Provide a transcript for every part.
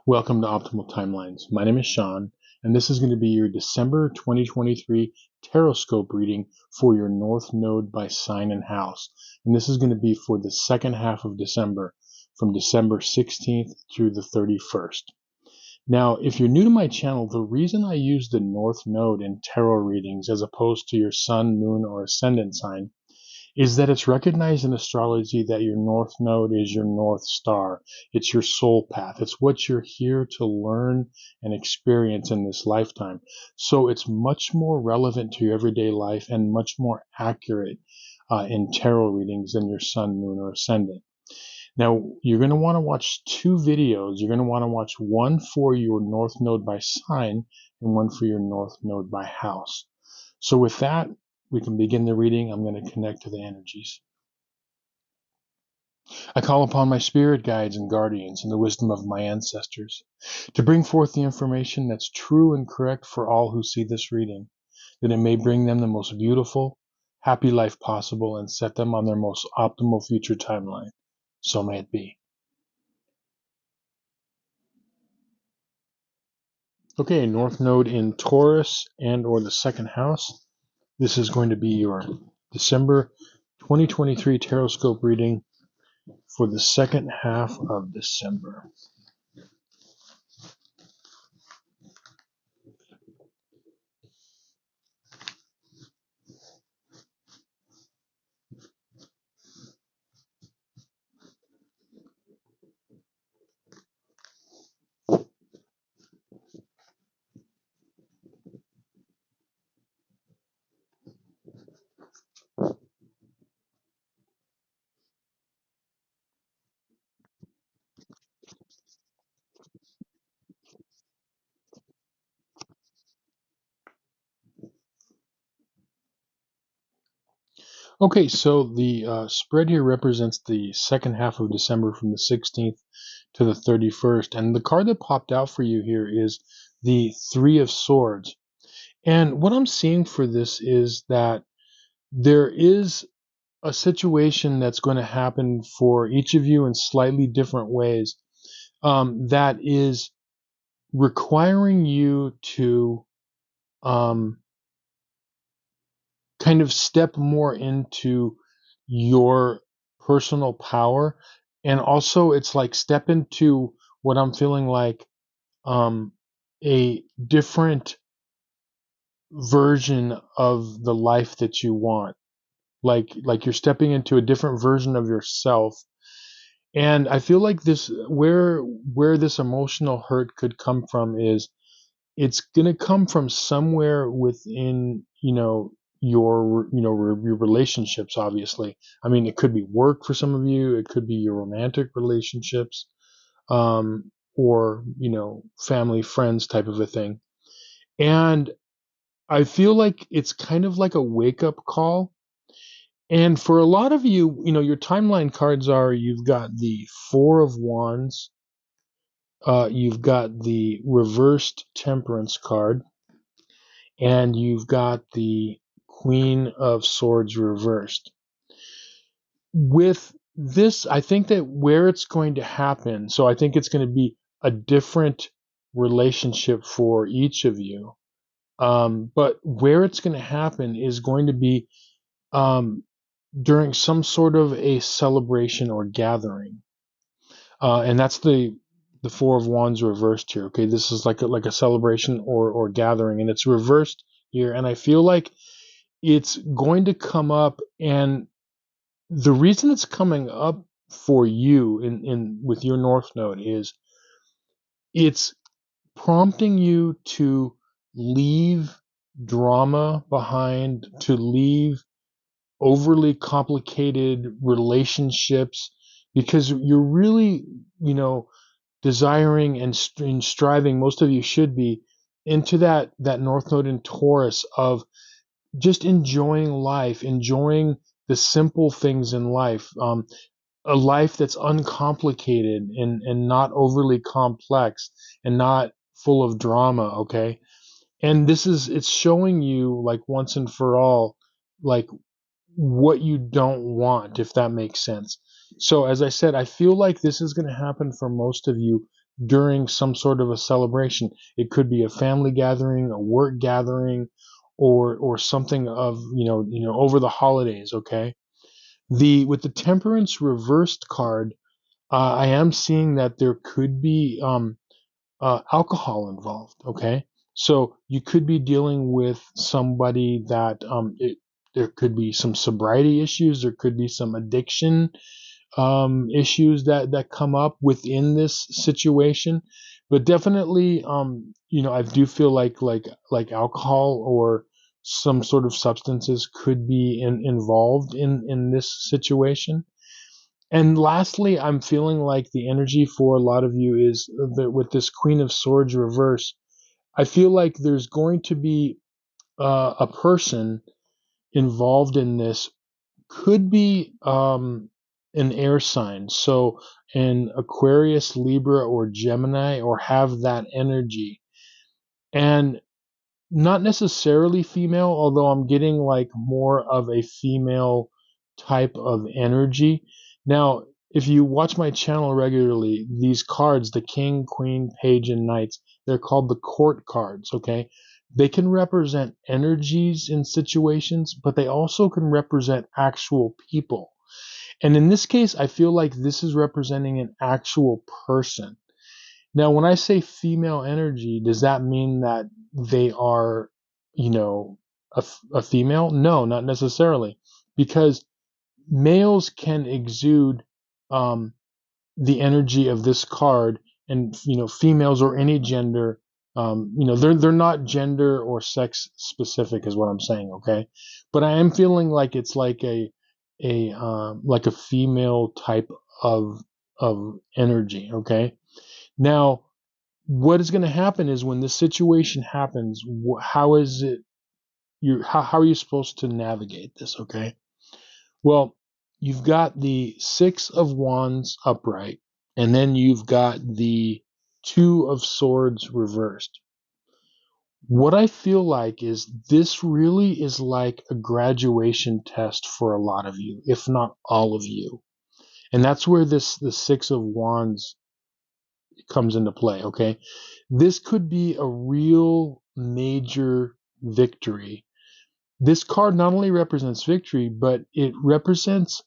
Welcome to Optimal Timelines. My name is Sean, and this is going to be your December 2023 Tarotscope reading for your North Node by sign and house. And this is going to be for the second half of December, from December 16th through the 31st. Now, if you're new to my channel, the reason I use the North Node in tarot readings as opposed to your sun, moon, or ascendant sign is that it's recognized in astrology that your North Node is your North Star. It's your soul path. It's what you're here to learn and experience in this lifetime. So it's much more relevant to your everyday life and much more accurate in tarot readings than your sun, moon, or ascendant. Now, you're going to want to watch two videos. You're going to want to watch one for your North Node by sign and one for your North Node by house. So with that, we can begin the reading. I'm going to connect to the energies. I call upon my spirit guides and guardians and the wisdom of my ancestors to bring forth the information that's true and correct for all who see this reading, that it may bring them the most beautiful, happy life possible and set them on their most optimal future timeline. So may it be. Okay, North Node in Taurus and or the second house. This is going to be your December 2023 Tarotscope reading for the second half of December. Okay, so the spread here represents the second half of December from the 16th to the 31st. And the card that popped out for you here is the Three of Swords. And what I'm seeing for this is that there is a situation that's going to happen for each of you in slightly different ways that is requiring you to kind of step more into your personal power. And also it's like step into what I'm feeling like a different version of the life that you want. Like you're stepping into a different version of yourself. And I feel like this where this emotional hurt could come from is it's going to come from somewhere within, your relationships, obviously. I mean, it could be work for some of you. It could be your romantic relationships, or, family, friends type of a thing. And I feel like it's kind of like a wake up call. And for a lot of you, your timeline cards are, you've got the Four of Wands, you've got the reversed Temperance card, and you've got the Queen of Swords reversed. With this, I think that where it's going to happen, so I think it's going to be a different relationship for each of you. But where it's going to happen is going to be during some sort of a celebration or gathering. And that's the Four of Wands reversed here. Okay, this is like a celebration or gathering, and it's reversed here. And I feel like it's going to come up, and the reason it's coming up for you in with your North Node is it's prompting you to leave drama behind, to leave overly complicated relationships, because you're really, desiring and striving, most of you should be, into that North Node in Taurus of just enjoying life, enjoying the simple things in life, a life that's uncomplicated and not overly complex and not full of drama. Okay. And it's showing you, like, once and for all, like, what you don't want, if that makes sense. So as I said, I feel like this is going to happen for most of you during some sort of a celebration. It could be a family gathering, a work gathering, or something of, over the holidays, okay? With the Temperance reversed card, I am seeing that there could be alcohol involved. Okay, so you could be dealing with somebody that there could be some sobriety issues, there could be some addiction issues that come up within this situation, but definitely, I do feel like alcohol or some sort of substances could be involved in this situation. And lastly, I'm feeling like the energy for a lot of you is that with this Queen of Swords reverse, I feel like there's going to be a person involved in this, could be an air sign. So an Aquarius, Libra, or Gemini, or have that energy. And not necessarily female, although I'm getting like more of a female type of energy. Now, if you watch my channel regularly, these cards, the King, Queen, Page, and Knights, they're called the court cards, okay? They can represent energies in situations, but they also can represent actual people. And in this case, I feel like this is representing an actual person. Now, when I say female energy, does that mean that they are, you know, a female? No, not necessarily, because males can exude um, the energy of this card, and females or any gender, they're not gender or sex specific, is what I'm saying. Okay, but I am feeling like it's like a female type of energy. Okay, now what is going to happen is when this situation happens, how is it how are you supposed to navigate this? Okay, well, you've got the Six of Wands upright, and then you've got the Two of Swords reversed. What I feel like is this really is like a graduation test for a lot of you, if not all of you. And that's where the Six of Wands comes into play, okay? This could be a real major victory. This card not only represents victory, but it represents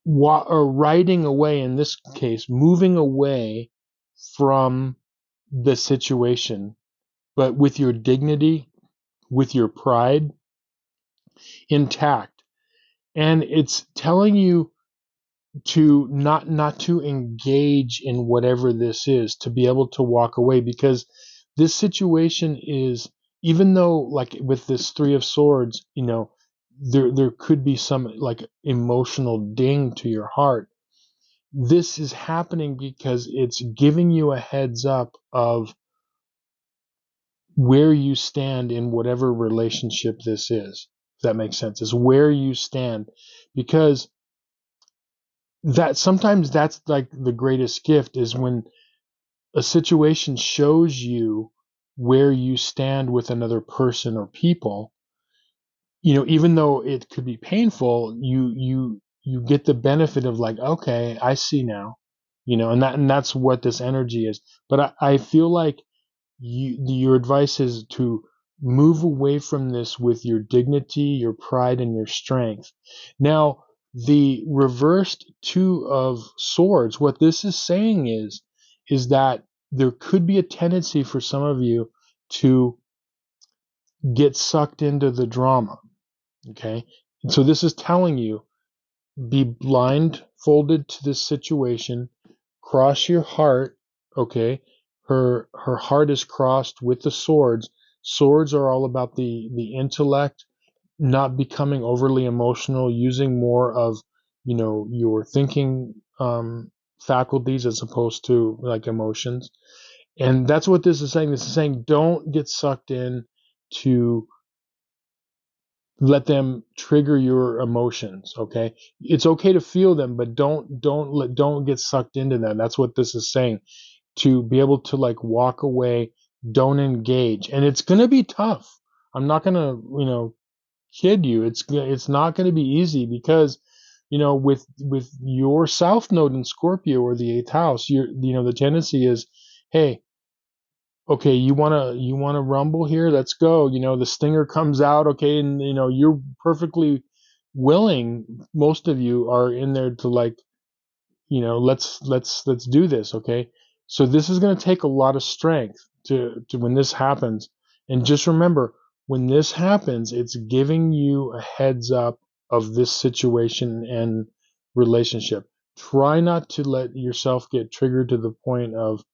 riding away, in this case, moving away from the situation, but with your dignity, with your pride intact. And it's telling you to not to engage in whatever this is, to be able to walk away, because this situation is, even though like with this Three of Swords, there could be some like emotional ding to your heart. This is happening because it's giving you a heads up of where you stand in whatever relationship this is. If that makes sense, is where you stand, because that sometimes that's like the greatest gift, is when a situation shows you where you stand with another person or people. Even though it could be painful, you get the benefit of like, okay, I see now, and that's what this energy is. But I feel like your advice is to move away from this with your dignity, your pride, and your strength. Now, the reversed Two of Swords, what this is saying is that there could be a tendency for some of you to get sucked into the drama. Okay, and so this is telling you, be blindfolded to this situation, cross your heart. Okay, her heart is crossed with the swords. Swords are all about the intellect, not becoming overly emotional, using more of your thinking faculties as opposed to like emotions. And that's what this is saying. This is saying don't get sucked in to let them trigger your emotions. Okay, it's okay to feel them, but don't get sucked into them. That's what this is saying, to be able to like walk away, don't engage. And it's going to be tough. I'm not going to kid you. It's not going to be easy, because with your South Node in Scorpio or the eighth house, the tendency is, hey, okay, you wanna rumble here? Let's go. The stinger comes out, okay, and you're perfectly willing. Most of you are in there to, like, let's do this, okay? So this is going to take a lot of strength to when this happens. And just remember, when this happens, it's giving you a heads up of this situation and relationship. Try not to let yourself get triggered to the point of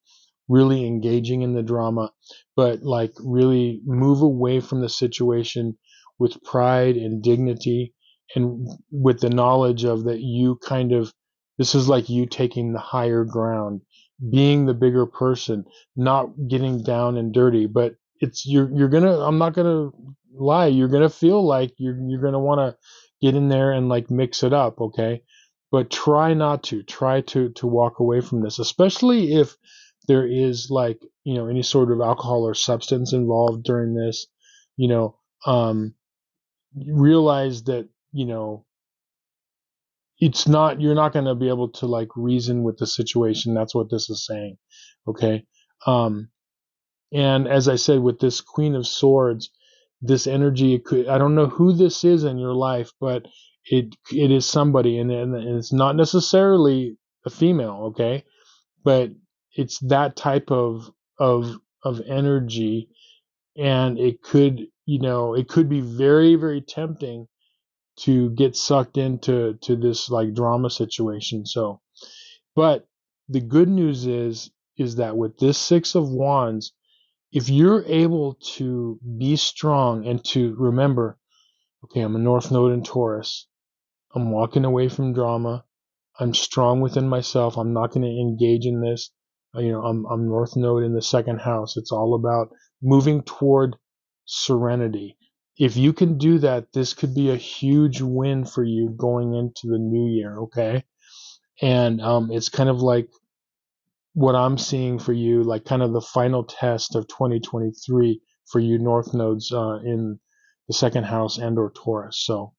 really engaging in the drama, but like really move away from the situation with pride and dignity, and with the knowledge of that you kind of, this is like you taking the higher ground, being the bigger person, not getting down and dirty. But it's, you're gonna, I'm not gonna lie, you're gonna feel like you're gonna want to get in there and like mix it up, okay? But try not to, try to walk away from this, especially if there is, like, any sort of alcohol or substance involved during this. you know um Realize that, it's not, you're not going to be able to like reason with the situation. That's what this is saying, okay? um and as I said, with this Queen of Swords, this energy, it could, I don't know who this is in your life, but it is somebody, and it's not necessarily a female, okay? But it's that type of energy, and it could be very, very tempting to get sucked into this like drama situation. So, but the good news is that with this Six of Wands, if you're able to be strong and to remember, okay, I'm a North Node in Taurus, I'm walking away from drama, I'm strong within myself. I'm not going to engage in this. I'm North Node in the second house. It's all about moving toward serenity. If you can do that, this could be a huge win for you going into the new year. Okay, and it's kind of like what I'm seeing for you, like kind of the final test of 2023 for you North Nodes in the second house and or Taurus. So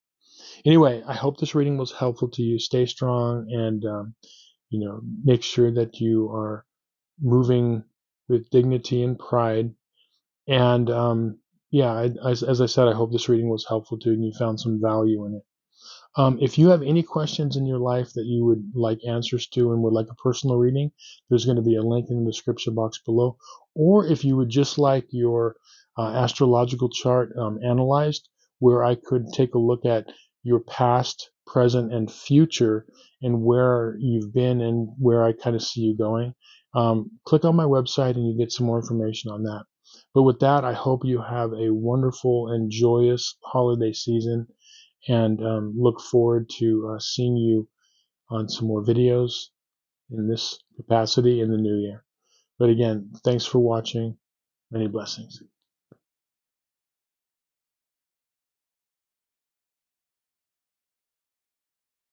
anyway, I hope this reading was helpful to you. Stay strong, and make sure that you are moving with dignity and pride. And yeah, as I said, I hope this reading was helpful to you and you found some value in it. If you have any questions in your life that you would like answers to and would like a personal reading, there's going to be a link in the description box below. Or if you would just like your astrological chart analyzed, where I could take a look at your past, present, and future, and where you've been and where I kind of see you going, click on my website and you get some more information on that. But with that, I hope you have a wonderful and joyous holiday season, and look forward to seeing you on some more videos in this capacity in the new year. But again, thanks for watching. Many blessings.